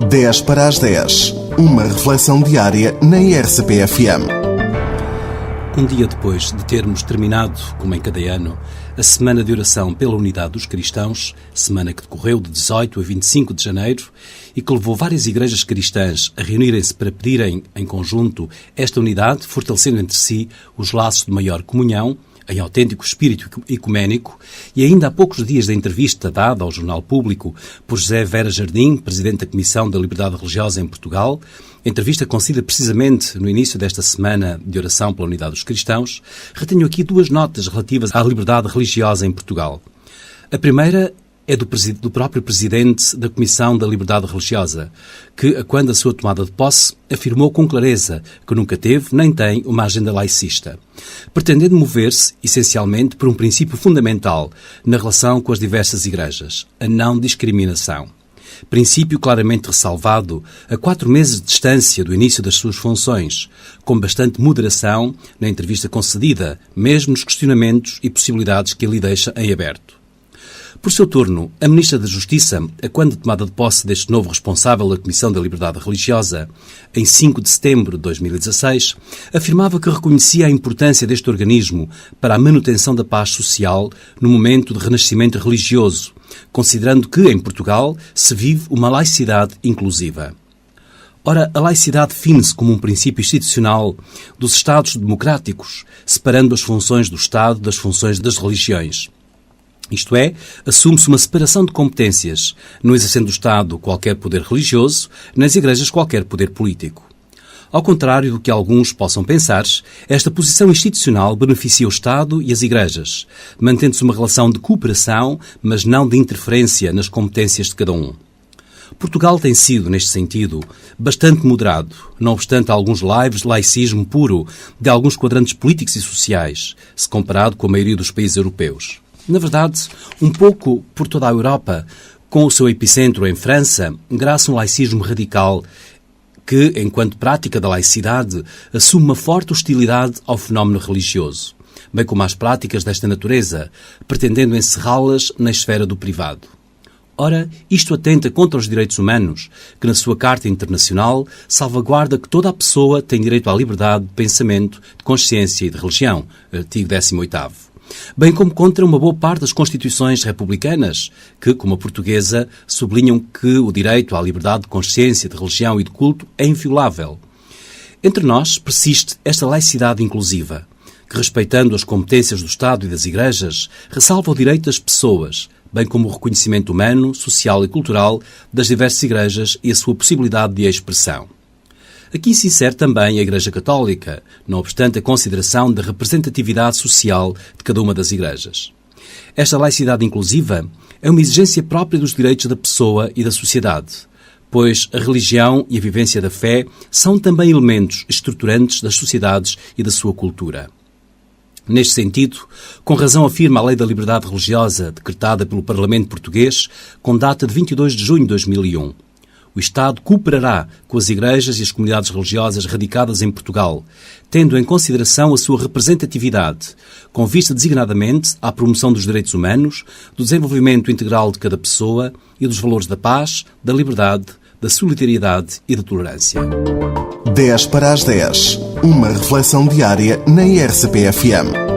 10 para as 10. Uma reflexão diária na RCP-FM. Um dia depois de termos terminado, como em cada ano, a Semana de Oração pela Unidade dos Cristãos, semana que decorreu de 18 a 25 de janeiro e que levou várias igrejas cristãs a reunirem-se para pedirem em conjunto esta unidade, fortalecendo entre si os laços de maior comunhão, em autêntico espírito ecuménico, e ainda há poucos dias da entrevista dada ao Jornal Público por José Vera Jardim, presidente da Comissão da Liberdade Religiosa em Portugal, entrevista concedida precisamente no início desta Semana de Oração pela Unidade dos Cristãos, retenho aqui duas notas relativas à liberdade religiosa em Portugal. A primeira é do próprio Presidente da Comissão da Liberdade Religiosa, que, quando a sua tomada de posse, afirmou com clareza que nunca teve nem tem uma agenda laicista, pretendendo mover-se, essencialmente, por um princípio fundamental na relação com as diversas igrejas, a não discriminação. Princípio claramente ressalvado a 4 meses de distância do início das suas funções, com bastante moderação na entrevista concedida, mesmo nos questionamentos e possibilidades que ele deixa em aberto. Por seu turno, a Ministra da Justiça, quando tomada de posse deste novo responsável da Comissão da Liberdade Religiosa, em 5 de setembro de 2016, afirmava que reconhecia a importância deste organismo para a manutenção da paz social no momento de renascimento religioso, considerando que, em Portugal, se vive uma laicidade inclusiva. Ora, a laicidade define-se como um princípio institucional dos Estados democráticos, separando as funções do Estado das funções das religiões. Isto é, assume-se uma separação de competências, não exercendo o Estado qualquer poder religioso, nas igrejas qualquer poder político. Ao contrário do que alguns possam pensar, esta posição institucional beneficia o Estado e as igrejas, mantendo-se uma relação de cooperação, mas não de interferência nas competências de cada um. Portugal tem sido, neste sentido, bastante moderado, não obstante alguns lives de laicismo puro de alguns quadrantes políticos e sociais, se comparado com a maioria dos países europeus. Na verdade, um pouco por toda a Europa, com o seu epicentro em França, graça um laicismo radical que, enquanto prática da laicidade, assume uma forte hostilidade ao fenómeno religioso, bem como às práticas desta natureza, pretendendo encerrá-las na esfera do privado. Ora, isto atenta contra os direitos humanos, que na sua Carta Internacional salvaguarda que toda a pessoa tem direito à liberdade de pensamento, de consciência e de religião, artigo 18º. Bem como contra uma boa parte das constituições republicanas, que, como a portuguesa, sublinham que o direito à liberdade de consciência, de religião e de culto é inviolável. Entre nós persiste esta laicidade inclusiva, que, respeitando as competências do Estado e das igrejas, ressalva o direito das pessoas, bem como o reconhecimento humano, social e cultural das diversas igrejas e a sua possibilidade de expressão. Aqui se insere também a Igreja Católica, não obstante a consideração da representatividade social de cada uma das igrejas. Esta laicidade inclusiva é uma exigência própria dos direitos da pessoa e da sociedade, pois a religião e a vivência da fé são também elementos estruturantes das sociedades e da sua cultura. Neste sentido, com razão afirma a Lei da Liberdade Religiosa, decretada pelo Parlamento Português, com data de 22 de junho de 2001. O Estado cooperará com as igrejas e as comunidades religiosas radicadas em Portugal, tendo em consideração a sua representatividade, com vista designadamente à promoção dos direitos humanos, do desenvolvimento integral de cada pessoa e dos valores da paz, da liberdade, da solidariedade e da tolerância. 10 para as 10. Uma reflexão diária na RCP-FM.